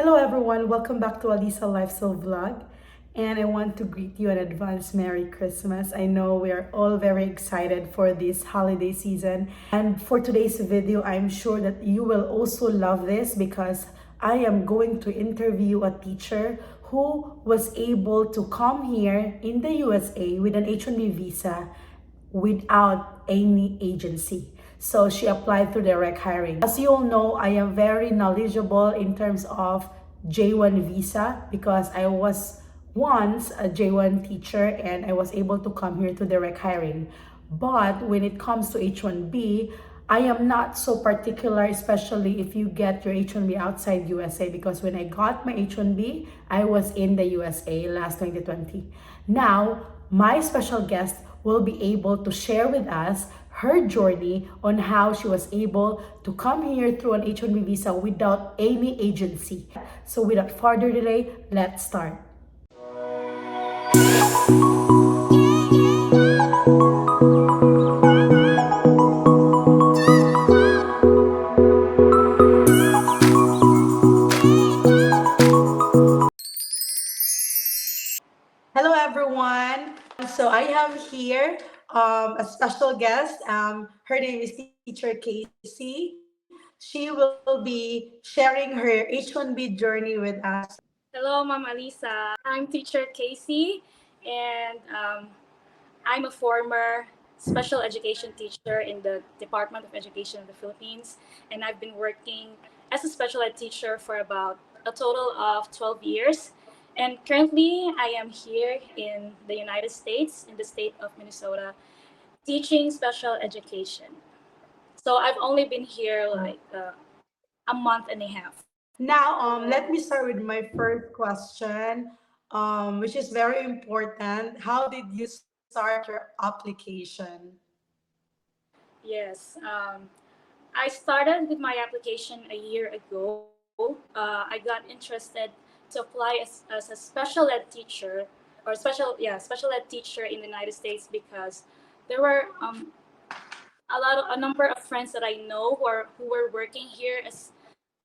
Hello everyone, welcome back to Alisa Lifestyle Vlog. And I want to greet you in advance Merry Christmas. I know we are all very excited for this holiday season. And for today's video, I'm sure that you will also love this because I am going to interview a teacher who was able to come here in the USA with an H1b visa without any agency. So she applied through direct hiring. As you all know, I am very knowledgeable in terms of J1 visa because I was once a J1 teacher and I was able to come here to direct hiring. But when it comes to H1B, I am not so particular, especially if you get your H1B outside USA, because when I got my H1B, I was in the USA last 2020. Now, my special guest will be able to share with us her journey on how she was able to come here through an H1B visa without any agency. So without further delay, let's start. Hello, everyone. So I have here a special guest. Her name is Teacher Casey. She will be sharing her H1B journey with us. Hello, Ma'am Alisa. I'm teacher Casey, and I'm a former special education teacher in the Department of Education of the Philippines, and I've been working as a special ed teacher for about a total of 12 years. And currently, I am here in the United States, in the state of Minnesota, teaching special education. So I've only been here like a month and a half. Now, let me start with my first question, which is very important. How did you start your application? Yes. I started with my application a year ago. I got interested to apply as a special ed teacher or special ed teacher in the United States because there were a number of friends that I know who were working here as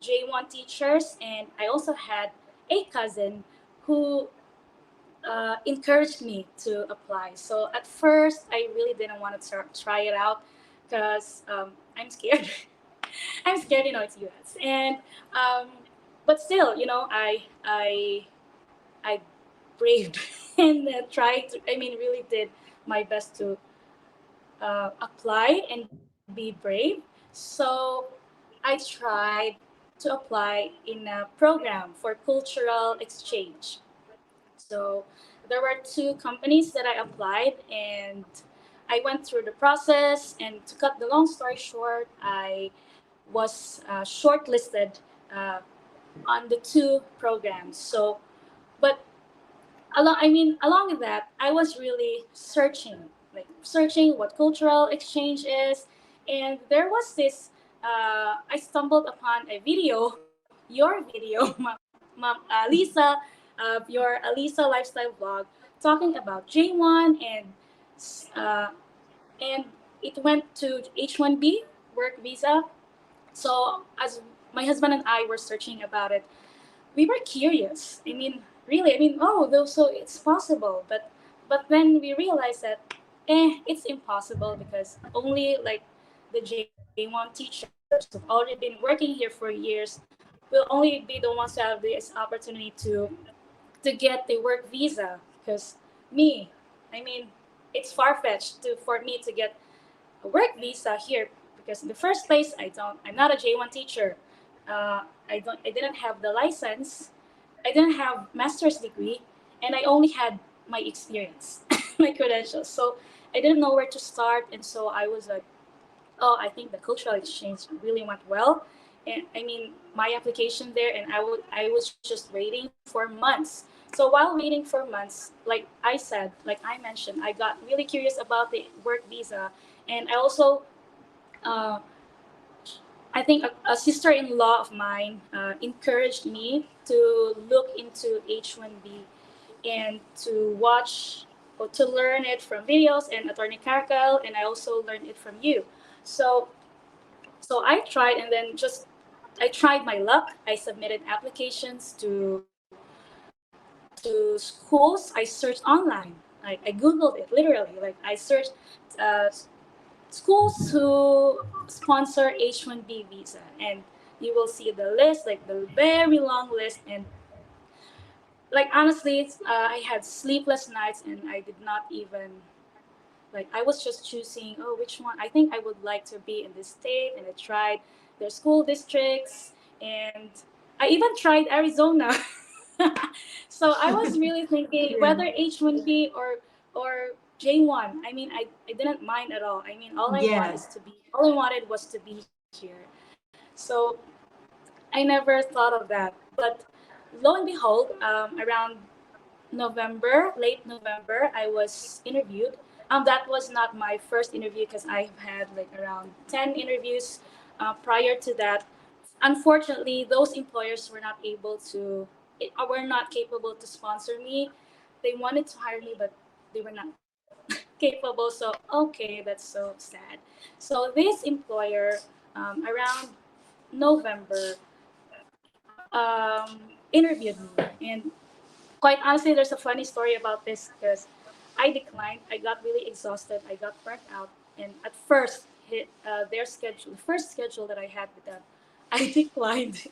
J1 teachers, and I also had a cousin who encouraged me to apply. So at first, I really didn't want to try it out because I'm scared. I'm scared, it's US, and um, but still, I braved and tried. Really did my best to apply and be brave. So I tried to apply in a program for cultural exchange. So there were two companies that I applied, and I went through the process. And to cut the long story short, I was shortlisted uh, on the two programs. So, but along with that, I was really searching what cultural exchange is, and there was this. I stumbled upon a video, your video, Lisa, your Alisa lifestyle vlog, talking about J1 uh, and it went to H1B work visa. So as my husband and I were searching about it, we were curious. Really, oh, though, so it's possible. But then we realized that, it's impossible because only like the J1 teachers who've already been working here for years will only be the ones who have this opportunity to get the work visa. Because me, I mean, it's far fetched to for me to get a work visa here because in the first place I'm not a J1 teacher. I didn't have the license. I didn't have master's degree, and I only had my experience, my credentials. So I didn't know where to start, and so I was like, oh, I think the cultural exchange really went well. And my application there, and I was just waiting for months. So while waiting for months, like I mentioned, I got really curious about the work visa, and I also uh, I think a sister-in-law of mine encouraged me to look into H1B and to watch or to learn it from videos and Attorney Caracal, and I also learned it from you. So I tried, and then just I tried my luck. I submitted applications to schools. I searched online. Like I googled it literally. Like I searched uh, schools who sponsor H1b visa, and you will see the list, like the very long list. And like honestly, I had sleepless nights, and I did not even like I was just choosing, oh, which one I think I would like to be in this state. And I tried their school districts, and I even tried Arizona. So I was really thinking Yeah. whether H1B or J1. I mean, I didn't mind at all. I mean, Yes. all I wanted was to be here. So I never thought of that. But lo and behold, around November, late November, I was interviewed. That was not my first interview because I've had like around 10 interviews prior to that. Unfortunately, those employers were not capable to sponsor me. They wanted to hire me, but they were not capable. So okay, that's so sad. So this employer, around November, interviewed me, and quite honestly, there's a funny story about this because I declined. I got really exhausted. I got burnt out, and at first, their schedule, the first schedule that I had with them, I declined,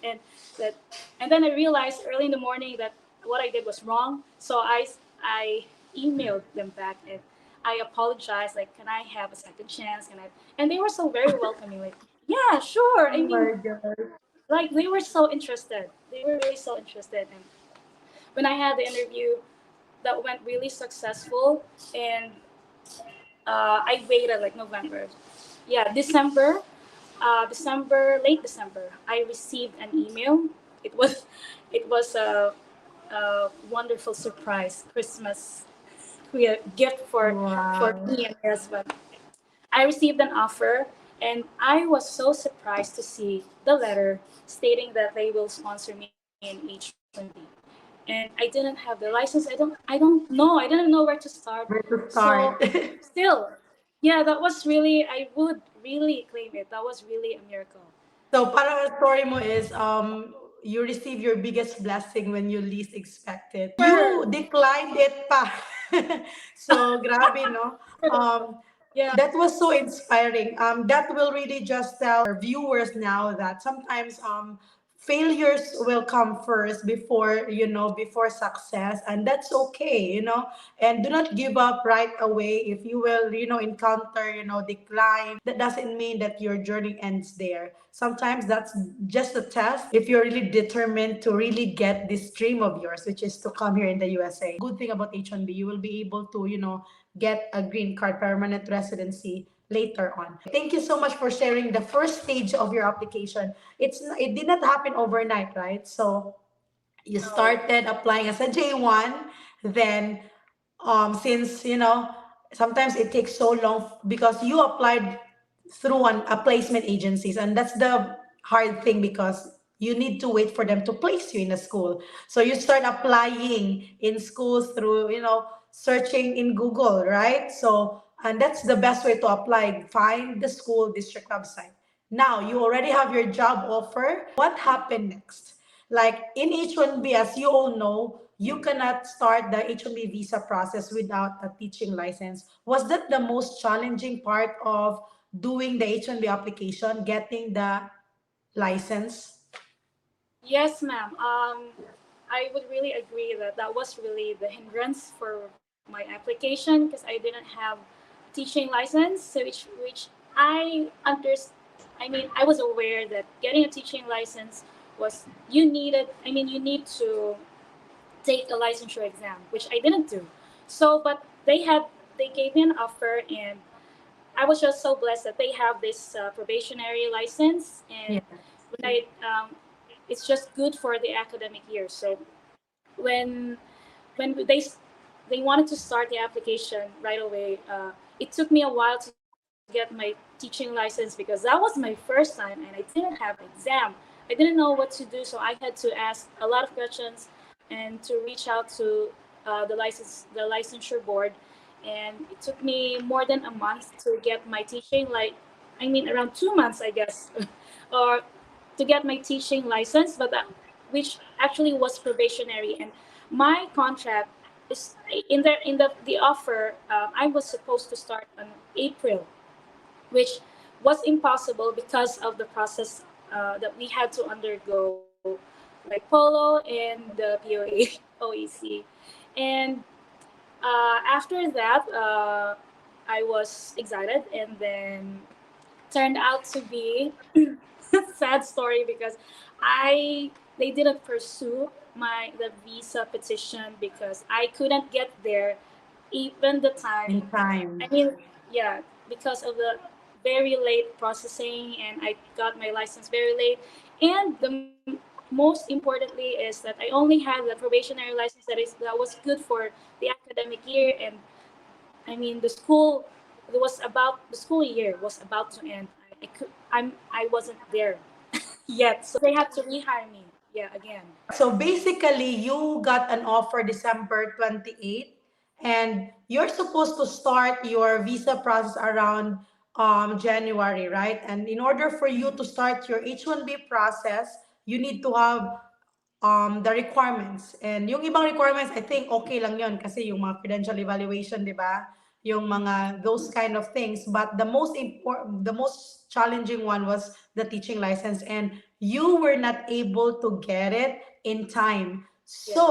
that, and then I realized early in the morning that what I did was wrong. So I emailed them back, and I apologized. Like, can I have a second chance? Can I? And they were so very welcoming. Like, yeah, sure. I Oh mean, my God. like they were so interested. They were really so interested, and when I had the interview, that went really successful. And I waited like November, yeah, late December. I received an email. It was, it was a wonderful surprise Christmas gift for Wow. me and my husband. I received an offer, and I was so surprised to see the letter stating that they will sponsor me in H1B. And I didn't have the license. I don't know. I didn't know where to start. Where to So start? still, yeah, that was really, I would really claim it. That was really a miracle. So parang ang story mo is you receive your biggest blessing when you least expect it. You Sure. declined it pa. So grabe no. Um Yeah. that was so inspiring. That will really just tell our viewers now that sometimes failures will come first before before success, and that's okay, and do not give up right away. If you will encounter decline, that doesn't mean that your journey ends there. Sometimes that's just a test if you're really determined to really get this dream of yours, which is to come here in the USA. Good thing about H1B, you will be able to get a green card, permanent residency, later on. Thank you so much for sharing the first stage of your application. It did not happen overnight, right? So you No. started applying as a J1, then since sometimes it takes so long because you applied through a placement agencies, and that's the hard thing because you need to wait for them to place you in a school. So you start applying in schools through searching in Google, right? So, and that's the best way to apply. Find the school district website. Now you already have your job offer. What happened next? Like in H1B, as you all know, you cannot start the H1B visa process without a teaching license. Was that the most challenging part of doing the H1B application, getting the license? Yes, ma'am. I would really agree that that was really the hindrance for my application because I didn't have teaching license, so which I understand. I mean, I was aware that getting a teaching license was you needed. I mean, you need to take a licensure exam, which I didn't do. So, but they gave me an offer, and I was just so blessed that they have this probationary license, and Yeah. when it's just good for the academic year. So when when they wanted to start the application right away, it took me a while to get my teaching license because that was my first time and I didn't have an exam. I didn't know what to do, so I had to ask a lot of questions and to reach out to the licensure board, and it took me more than a month to get my teaching. Like, I mean, around 2 months, I guess, or to get my teaching license, but which actually was probationary. And my contract is in the offer. I was supposed to start on April, which was impossible because of the process that we had to undergo, like Polo and the POA OEC. And after that, I was excited, and then turned out to be sad story because I they didn't pursue the visa petition because I couldn't get there even the time. In time. I mean, yeah, because of the very late processing, and I got my license very late. And the most importantly is that I only had the probationary license that was good for the academic year. And I mean, the school year was about to end. I wasn't there yet, so they had to rehire me. Yeah, again. So basically, you got an offer December 28th, and you're supposed to start your visa process around January, right? And in order for you to start your H1B process, you need to have the requirements. And yung ibang requirements, I think okay lang yun kasi yung mga credential evaluation, di ba? Yung mga those kind of things. But the most challenging one was the teaching license, and you were not able to get it in time. Yeah. So,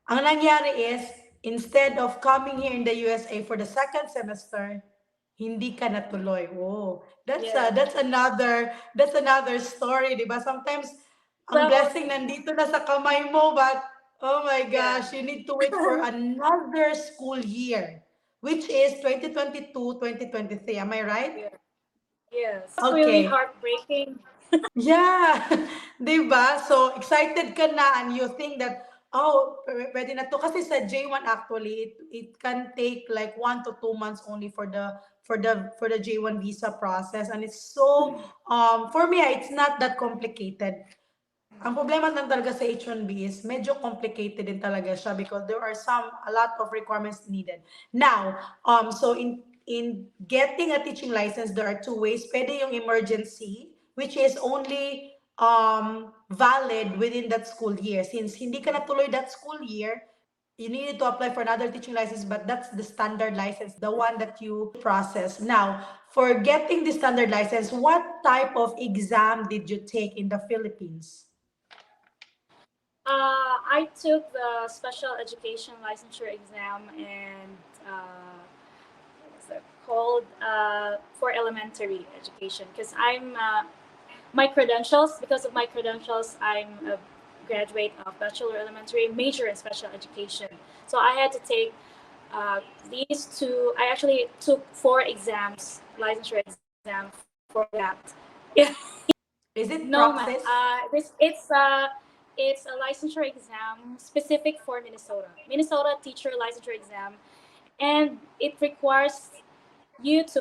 ang nangyari is, instead of coming here in the USA for the second semester, hindi ka natuloy. Oh, Yeah. that's another story, 'di ba? Sometimes ang That was blessing nandito na sa kamay mo, but oh my yeah. gosh, you need to wait for another school year, which is 2022-2023. Am I right? Yeah. Yes. That was really Okay. heartbreaking. Yeah, 'di ba? So excited ka na, and you think that, oh, pwede na to kasi sa J1 actually it can take like 1 to 2 months only for the J1 visa process, and it's so for me it's not that complicated. Ang problema lang talaga sa H1B is medyo complicated din talaga siya because there are a lot of requirements needed. Now, so in getting a teaching license, there are two ways. Pwede yung emergency, which is only valid within that school year. Since hindi ka natuloy that school year, you needed to apply for another teaching license, but that's the standard license, the one that you process. Now, for getting the standard license, what type of exam did you take in the Philippines? I took the special education licensure exam, and what's that called, for elementary education, because my credentials because of my credentials, I'm a graduate of bachelor elementary, major in special education. So I had to take these two. I actually took 4 exams, licensure exam for that. Yeah. Is it No, ma'am. process? It's a licensure exam specific for Minnesota teacher licensure exam, and it requires you to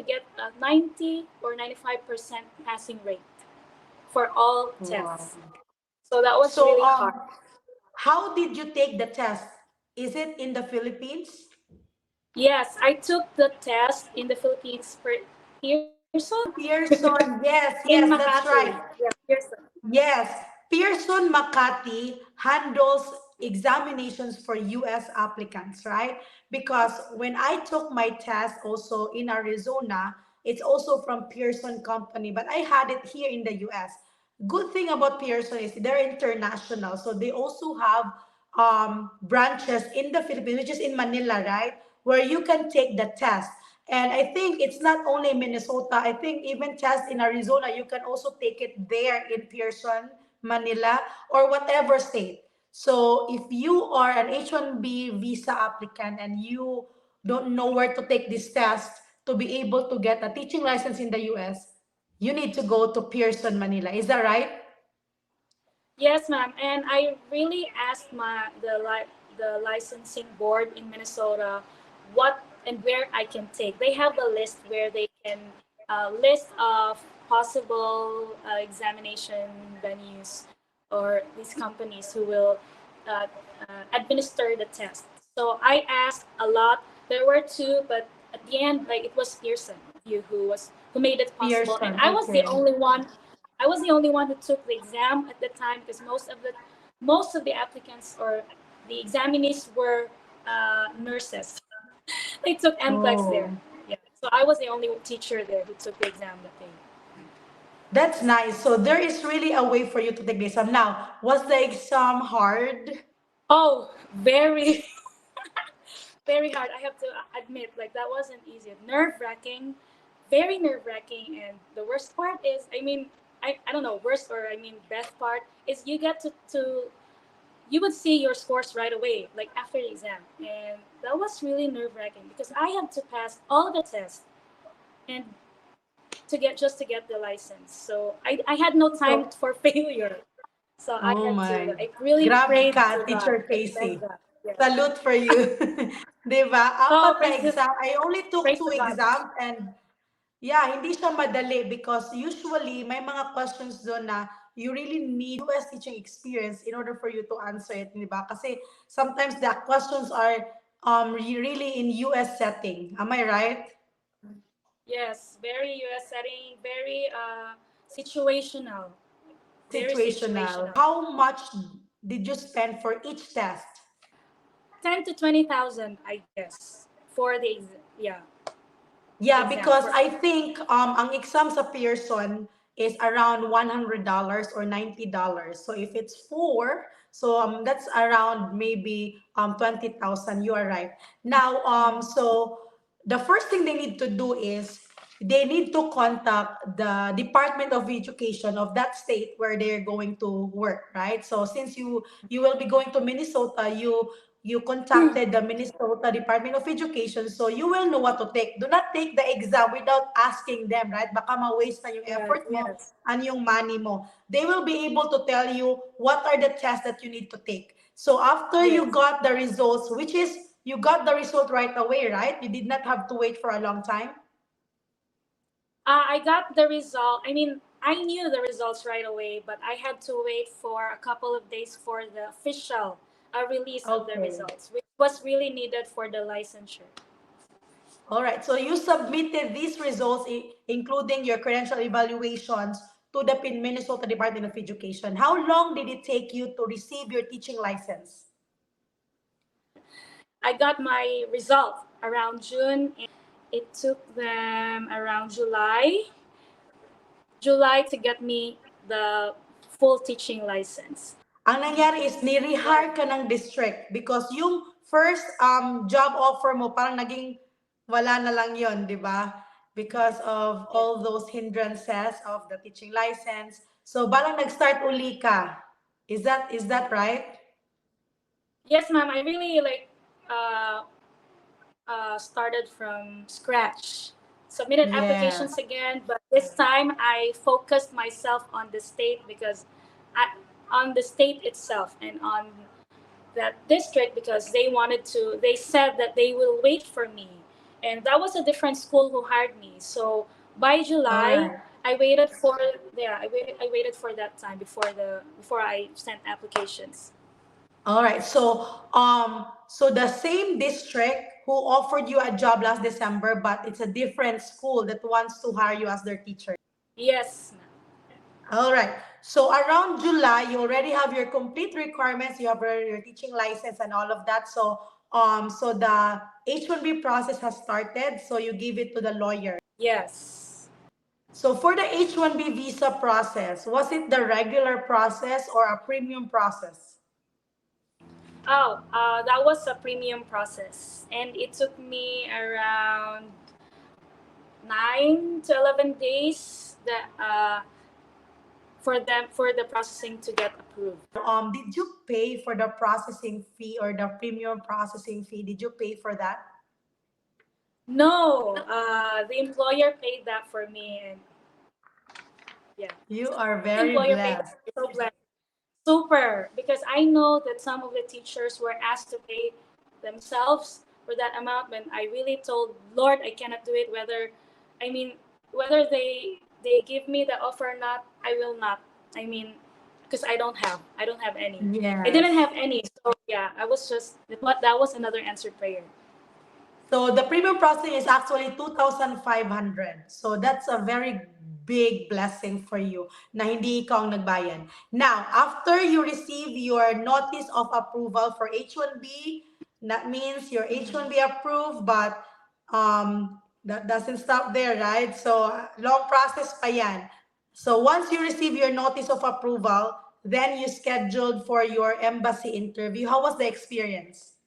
get a 90 or 95% passing rate for all Wow. tests. So that was So, really hard. how did you take the test? Is it in the Philippines? Yes, I took the test in the Philippines, Pearson, Pearson, yes, in yes, that's Makati. right. Yeah, Pearson. Yes, Pearson Makati handles examinations for US applicants, right? Because when I took my test also in Arizona, it's also from Pearson Company, but I had it here in the US. Good thing about Pearson is they're international, so they also have branches in the Philippines, which is in Manila, right? Where you can take the test. And I think it's not only Minnesota. I think even test in Arizona, you can also take it there in Pearson, Manila, or whatever state. So if you are an H1B visa applicant and you don't know where to take this test to be able to get a teaching license in the US, you need to go to Pearson, Manila. Is that right? Yes, ma'am. And I really asked the licensing board in Minnesota what and where I can take. They have a list where they can list of possible examination venues or these companies who will uh, administer the test. So I asked a lot. There were two, but at the end, like, it was Pearson, who made it possible, and Pearson, I was the okay. only one. I was the only one who took the exam at the time because most of the applicants or the examinees were nurses. They took NCLEX there. Oh, Yeah. So I was the only teacher there who took the exam that day. that's nice. So there is really a way for you to take the exam. Now, was the exam hard? Oh, very, very hard. I have to admit, like that wasn't easy. Nerve wracking, very nerve wracking. And the worst part is, I don't know, worst or best part is you get to you would see your scores right away, like after the exam. And that was really nerve wracking because I had to pass all the tests and to get the license. So I had no time So, for failure. So oh my. I really Grabe prayed ka, to God. Teacher I begged Casey. God. Yeah. Salute for you. Diba? Oh, Apat na exam. I only took praise two to God. exams and yeah, hindi siya madali because usually may mga questions doon na you really need US teaching experience in order for you to answer it, di ba? Kasi sometimes the questions are really in US setting. Am I right? Yes, very US setting, very situational. Very Situational. situational. How much did you spend for each test? 10 to 20,000, I guess, for the Yeah, exam. because I think ang exam sa Pearson is around $100 or $90. So if it's four, so that's around maybe 20,000. You are right. Now so the first thing they need to do is they need to contact the Department of Education of that state where they're going to work, right? So since you will be going to Minnesota, you contacted the Minnesota Department of Education, so you will know what to take. Do not take the exam without asking them, right? Baka ma-waste na yung Yes, effort mo yes, and yung money mo. They will be able to tell you what are the tests that you need to take. So after you yes. got the results, which is you got the result right away, right? You did not have to wait for a long time. I got the result. I knew the results right away, but I had to wait for a couple of days for the official release of the Okay. results, which was really needed for the licensure. All right. So you submitted these results, including your credential evaluations, to the Minnesota Department of Education. How long did it take you to receive your teaching license? I got my result around June, and it took them around July to get me the full teaching license. Ang nangyari is Yeah. ni-rehire ka ng district because yung first job offer mo parang naging wala na lang yon, di ba? Because of Yeah. all those hindrances of the teaching license. So parang nag-start uli ka. Is that right? Yes, ma'am. I really uh, started from scratch. Submitted Yes. applications again, but this time I focused myself on the state because on the state itself and on that district because they said that they will wait for me. And that was a different school who hired me. So by All July, right. I waited for that time before I sent applications. All right. So the same district who offered you a job last December, but it's a different school that wants to hire you as their teacher. Yes, ma'am. All right. So around July, you already have your complete requirements. You have your teaching license and all of that. So the H1b process has started. So you give it to the lawyer. Yes. So for the H1b visa process, was it the regular process or a premium process? Oh, that was a premium process, and it took me around 9 to 11 days for the processing to get approved. Did you pay for the processing fee or the premium processing fee? Did you pay for that? No, the employer paid that for me, and yeah, You are the very employer paid that. blessed. So blessed. Super, because I know that some of the teachers were asked to pay themselves for that amount. When I really told Lord, I cannot do it. I mean, whether they give me the offer or not, I will not. I mean, because I don't have any. I didn't Yes. have any. So yeah, I was just that was another answered prayer. So the premium processing is actually 2,500. So that's a very big blessing for you na hindi ikaw ang nagbayad. Now, after you receive your notice of approval for H1B, that means your H1B approved, but that doesn't stop there, right? So, long process pa yan. So, once you receive your notice of approval, then you scheduled for your embassy interview. How was the experience?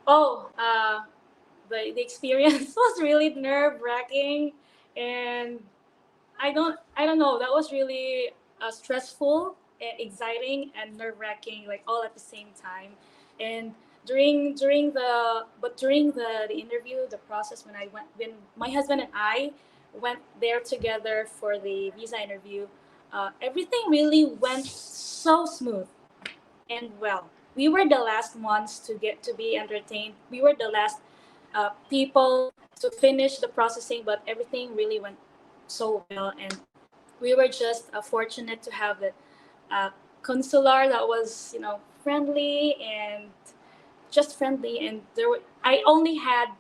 Oh, the experience was really nerve wracking, and I don't know. That was really stressful, and exciting, and nerve wracking, like all at the same time. And during the interview, the process when my husband and I went there together for the visa interview, everything really went so smooth and well. We were the last ones to get to be entertained. We were the last people to finish the processing, but everything really went so well, and we were just fortunate to have the uh, consular that was friendly and just friendly. And I only had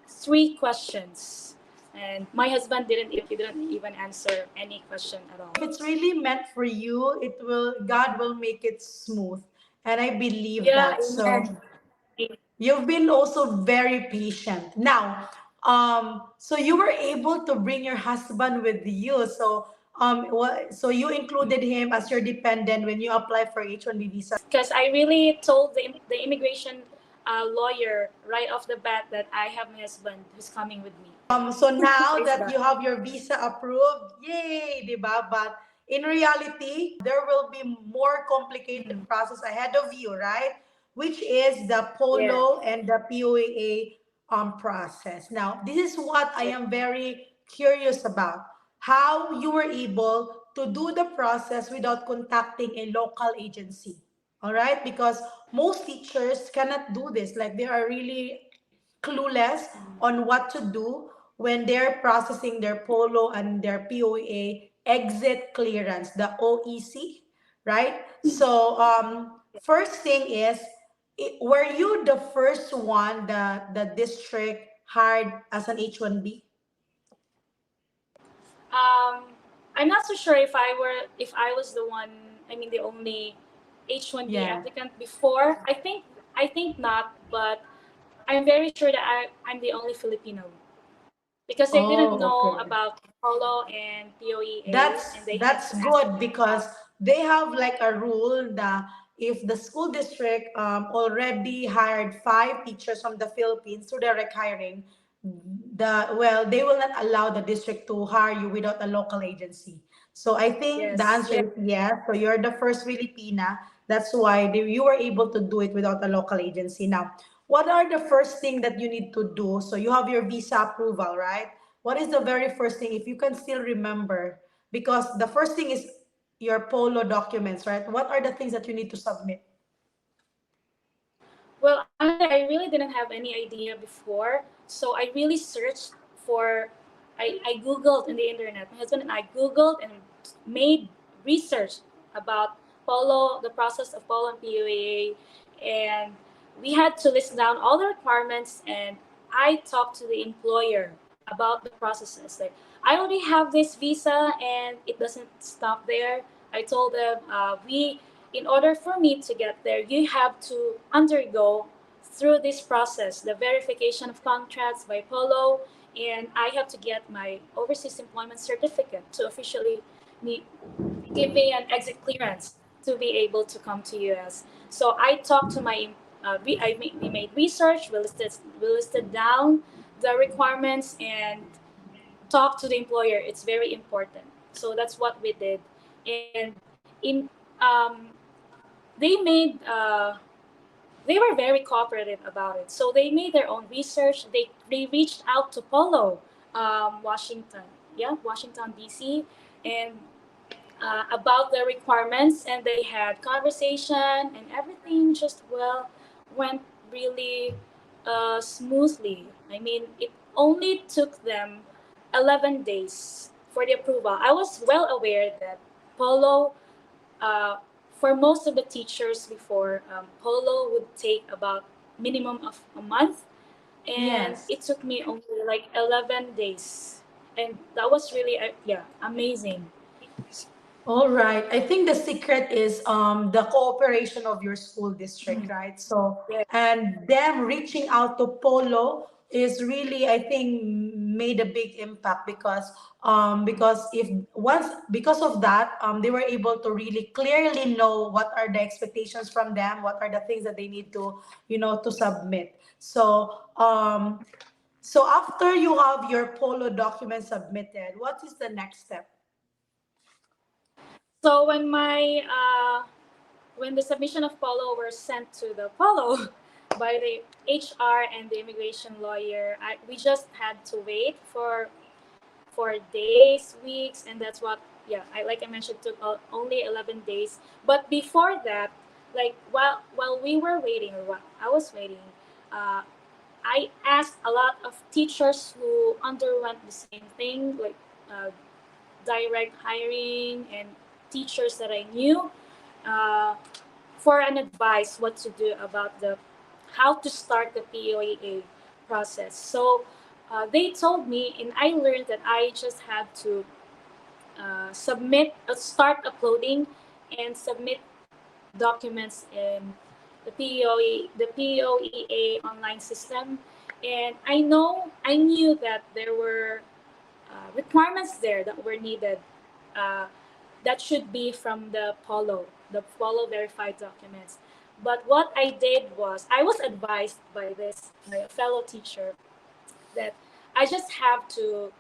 3 questions, and my husband didn't even answer any question at all. If it's really meant for you, it will God will make it smooth. And I believe Yeah, that. So amen. you've been also very patient. Now, so you were able to bring your husband with you. So so you included him as your dependent when you apply for H1B visa. Yes, because I really told the immigration lawyer right off the bat that I have my husband who's coming with me. So now Praise that God. you have your visa approved, yay, di ba? But in reality, there will be more complicated Mm. process ahead of you, right? Which is the Yes. POLO and the POAA process. Now, this is what I Yes. am very curious about. How you were able to do the process without contacting a local agency. All right? Because most teachers cannot do this. Like they are really clueless on what to do when they're processing their polo and their POA exit clearance, the OEC, right? So, first thing is, were you the first one that the district hired as an H1B? Um, I'm not so sure if I was the one. I mean, the only H1B Yeah. applicant before. I think not, but I'm very sure that I'm the only Filipino because they didn't Oh, know okay. about Polo and POEA, That's and they had that's to ask good because us. they have like a rule that if the school district already hired 5 teachers from the Philippines through direct hiring, they will not allow the district to hire you without a local agency. So I think the Yes, answer yes. is yes. So you're the first Filipina. That's why you were able to do it without a local agency. Now, what are the first thing that you need to do? So you have your visa approval, right? What is the very first thing, if you can still remember? Because the first thing is your polo documents, right? What are the things that you need to submit? Well, honestly, I really didn't have any idea before. So I really searched for, I Googled in the internet. My husband and I Googled and made research about Polo, the process of Polo and PUA. And we had to list down all the requirements. And I talked to the employer about the processes. Like, I already have this visa and it doesn't stop there. I told them, in order for me to get there, you have to undergo through this process the verification of contracts by Polo, and I have to get my overseas employment certificate to officially give me an exit clearance to be able to come to US. So I talked to we made research, we listed down the requirements and talked to the employer. It's very important. So that's what we did, and in um, they made they were very cooperative about it. So they made their own research. They reached out to Polo, Washington, yeah, Washington D.C., and about the requirements, and they had conversation, and everything just went really smoothly. I mean, it only took them 11 days for the approval. I was well aware that Polo, uh, for most of the teachers before, Polo would take about minimum of a month, and Yes. it took me only like 11 days. and that was really yeah, amazing. All right. I think the secret is the cooperation of your school district, Mm. right? So Yeah. and them reaching out to Polo is really, I think, made a big impact because if once because of that they were able to really clearly know what are the expectations from them, what are the things that they need to to submit. So after you have your Polo document submitted, what is the next step? So when the submission of Polo were sent to the Polo by the HR and the immigration lawyer, we just had to wait for days, weeks, and that's what, yeah, I like I mentioned, took only 11 days. But before that, like while we were waiting, or while I was waiting, uh, I asked a lot of teachers who underwent the same thing, like uh, direct hiring, and teachers that I knew, uh, for an advice what to do about the how to start the POEA process. So they told me, and I learned that I just had to start uploading and submit documents in the POEA online system. And I knew that there were requirements there that were needed, uh, that should be from the Polo verified documents. But what I did was, I was advised by my fellow teacher, that I just have to,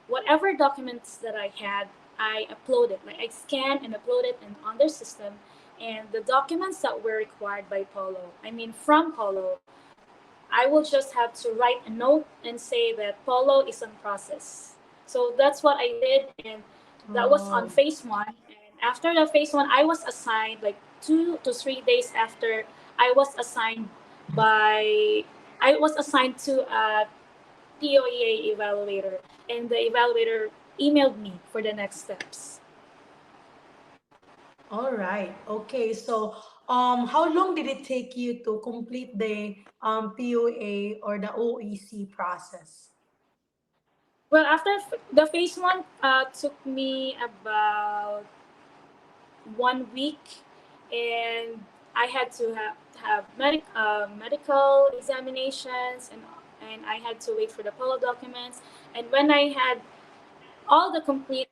whatever documents that I had, I uploaded. Like I scanned and uploaded and on their system, and the documents that were required by Polo, I mean from Polo, I will just have to write a note and say that Polo is on process. So that's what I did, and that was on Oh. phase one. And after the phase one, I was assigned like 2 to 3 days after. I was assigned by I was assigned to a POEA evaluator, and the evaluator emailed me for the next steps. All right. Okay. So, how long did it take you to complete the POA or the OEC process? Well, after the phase one, took me about 1 week, and I had to have medical examinations, and I had to wait for the polo documents. And when I had all the complete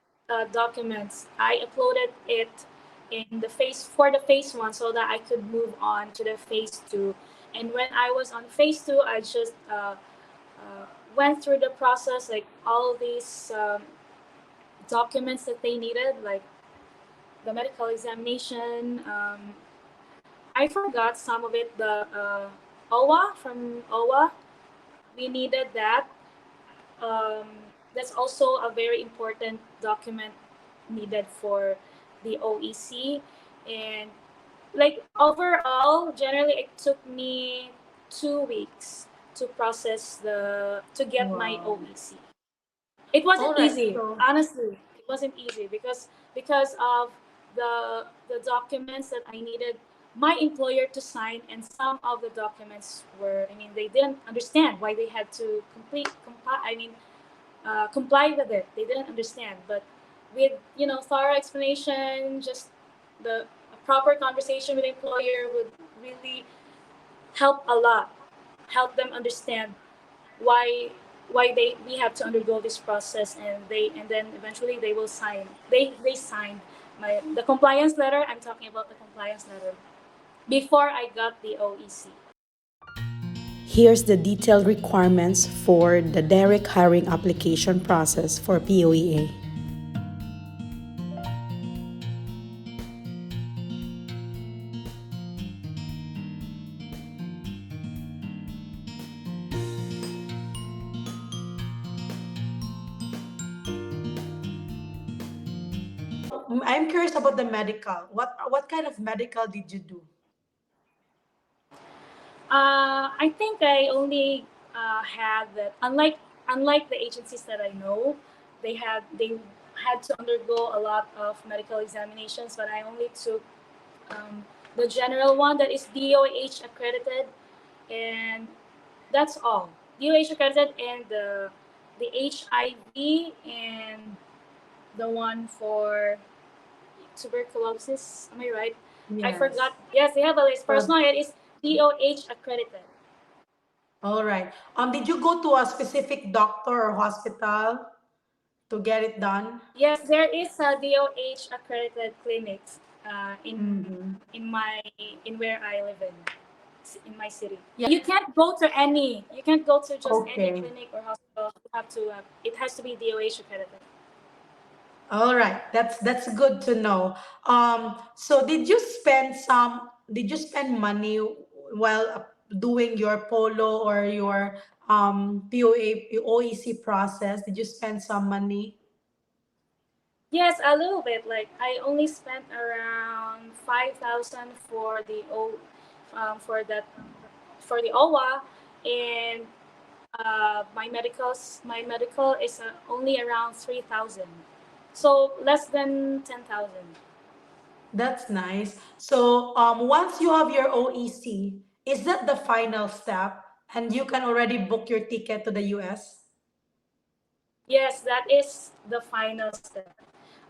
documents, I uploaded it in the phase one, so that I could move on to the phase two. And when I was on phase two, I just went through the process, like all these documents that they needed, like the medical examination. I forgot some of it. The OWA, from OWA, we needed that. Um, that's also a very important document needed for the OEC. And like overall, generally it took me 2 weeks to to get my Wow. OEC. It All wasn't right. easy, So, honestly. It wasn't easy because of the documents that I needed my employer to sign, and some of the documents were, I mean, they didn't understand why they had to comply with it. They didn't understand, but with thorough explanation, just the a proper conversation with the employer would really help a lot, help them understand why why we have to undergo this process, and then eventually they will sign. They signed the compliance letter. I'm talking about the compliance letter before I got the OEC. here's the detailed requirements for the direct hiring application process for POEA. I'm curious about the medical. What kind of medical did you do? I think I only had that. Unlike the agencies that I know, they had to undergo a lot of medical examinations, but I only took the general one that is DOH accredited, and that's all. DOH accredited, and the HIV and the one for tuberculosis. Am I right? I Yes. forgot. Yes, they have a list. For as So, long as it is DOH accredited. all right. Did you go to a specific doctor or hospital to get it done? Yes, there is a DOH accredited clinics Mm-hmm. in where I live in my city. Yeah, you can't go to any. You can't go to just any Okay. clinic or hospital. You have to. It has to be DOH accredited. All right. That's good to know. So did you spend money while doing your polo or your POA OEC process? Did you spend some money? Yes, a little bit. Like I only spent around 5,000 for the for the OWA, and my medical is only around 3,000, so less than 10,000. That's nice. So once you have your OEC, is that the final step and you can already book your ticket to the US? Yes, that is the final step.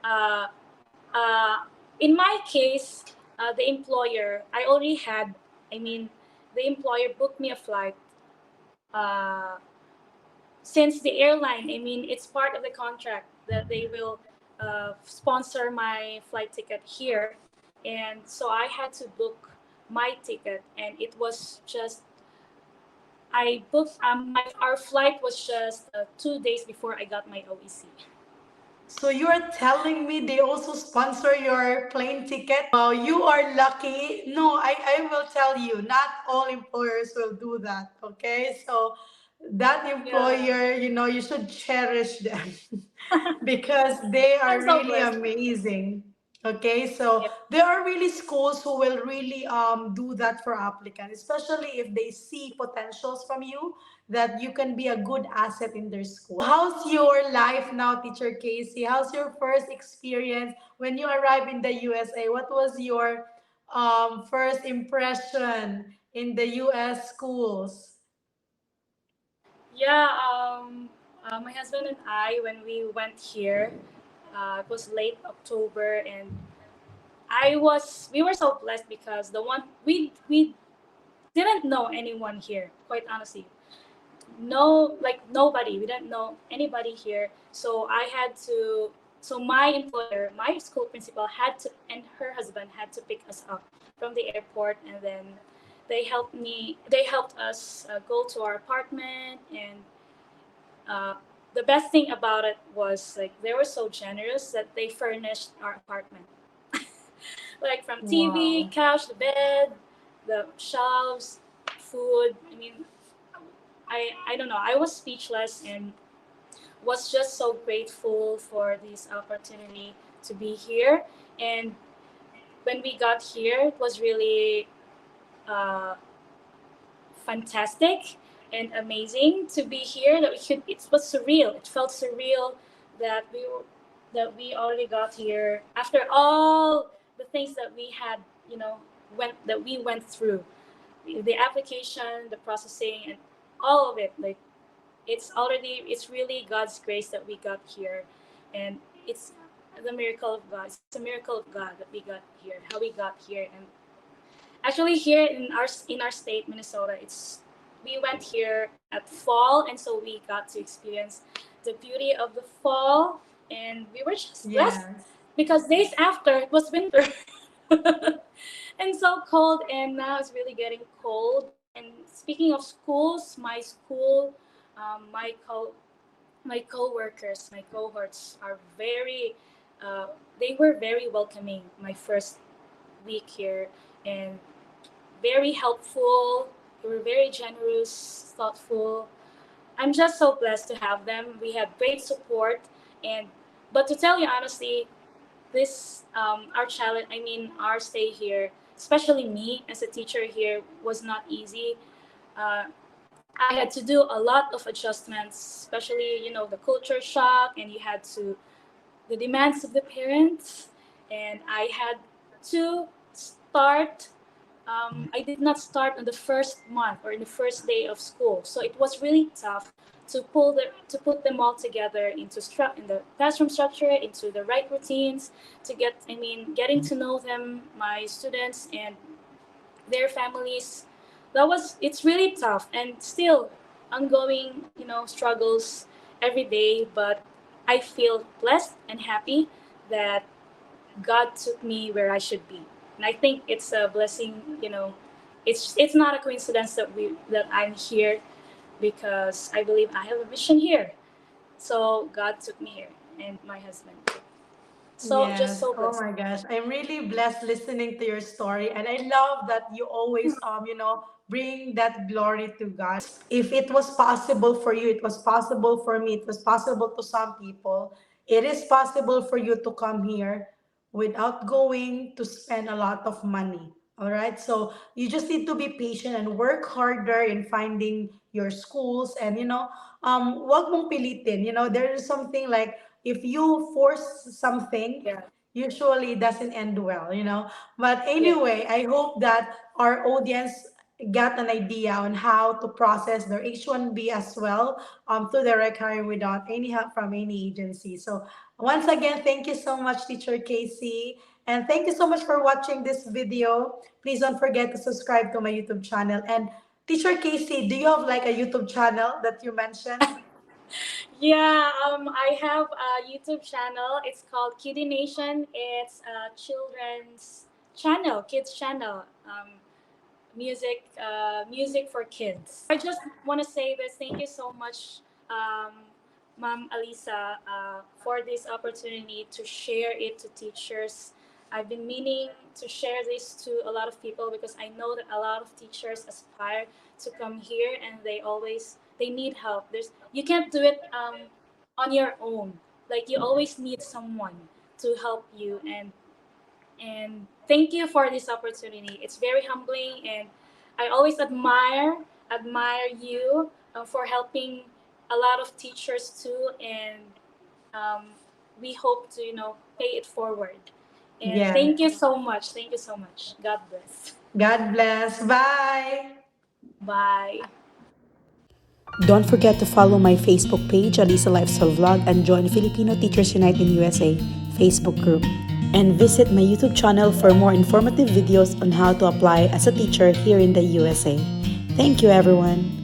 Uh, uh, in my case, the employer I already had. I mean, the employer booked me a flight. Uh, since the airline, I mean, it's part of the contract that they will sponsor my flight ticket here, and so I had to book my ticket, and it was just I booked my our flight was just 2 days before I got my OEC. So you are telling me they also sponsor your plane ticket? Wow, you are lucky. No, I will tell you, not all employers will do that. Okay, so that Yeah, employer, you should cherish them because they I'm are so really blessed. amazing. Okay, so Yep. there are really schools who will really do that for applicants, especially if they see potentials from you that you can be a good asset in their school. So how's your life now, Teacher Casey? How's your first experience when you arrived in the USA? What was your first impression in the US schools? Yeah, my husband and I, when we went here, it was late October, and we were so blessed because the one we didn't know anyone here, quite honestly. No, like nobody. We didn't know anybody here. So my employer, my school principal had to, and her husband had to pick us up from the airport, and then they helped us go to our apartment, and uh, the best thing about it was like they were so generous that they furnished our apartment. Like from TV, Wow. couch, the bed, the shelves, food. I mean, I don't know. I was speechless and was just so grateful for this opportunity to be here. And when we got here, it was really uh, fantastic and amazing to be here. That we could. It was surreal. It felt surreal that we already got here after all the things that we had. You know, we went through the application, the processing, and all of it. Like it's really God's grace that we got here, and it's the miracle of God. It's a miracle of God that we got here, how we got here, and actually here in our state, Minnesota, it's we went here at fall, and so we got to experience the beauty of the fall, and we were just blessed Yes. because days after it was winter. And so cold, and now it's really getting cold. And speaking of schools, my school, my my co-workers, my cohorts are very uh, they were very welcoming my first week here, and very helpful. They were very generous, thoughtful. I'm just so blessed to have them. We have great support, and but to tell you honestly, this our challenge, I mean our stay here, especially me as a teacher here, was not easy. uh, I had to do a lot of adjustments, especially the culture shock, and you had to the demands of the parents, and I had to start. I did not start on the first month or in the first day of school, so it was really tough to put them all together in the classroom structure, into the right routines, to getting to know them, my students and their families. It's really tough and still ongoing, struggles every day, but I feel blessed and happy that God took me where I should be. And I think it's a blessing, it's not a coincidence that I'm here, because I believe I have a mission here. So God took me here, and my husband. So just Yes. so Oh blessed. my gosh. I'm really blessed listening to your story. And I love that you always bring that glory to God. If it was possible for you, it was possible for me, it was possible to some people. It is possible for you to come here without going to spend a lot of money. All right. So you just need to be patient and work harder in finding your schools, and wag mong pilitin. There is something like, if you force something, Yeah, usually it doesn't end well. But yeah, anyway, I hope that our audience got an idea on how to process their H1B as well, to direct hiring without any help from any agency. So once again, thank you so much, Teacher Casey. And thank you so much for watching this video. Please don't forget to subscribe to my YouTube channel. And Teacher Casey, do you have like a YouTube channel that you mentioned? yeah. I have a YouTube channel. It's called Kiddie Nation. It's a children's channel, kids channel. Music for kids. I just want to say this. Thank you so much, Ma'am Alisa, for this opportunity to share it to teachers. I've been meaning to share this to a lot of people, because I know that a lot of teachers aspire to come here, and they need help. You can't do it on your own. Like, you always need someone to help you, and thank you for this opportunity. It's very humbling, and I always admire you, for helping a lot of teachers too, and um, we hope to pay it forward. And Yeah. thank you so much. Thank you so much. God bless. God bless. Bye. Bye. Don't forget to follow my Facebook page, Alisa Lifestyle Vlog, and join Filipino Teachers Unite in USA Facebook group. And visit my YouTube channel for more informative videos on how to apply as a teacher here in the USA. Thank you, everyone.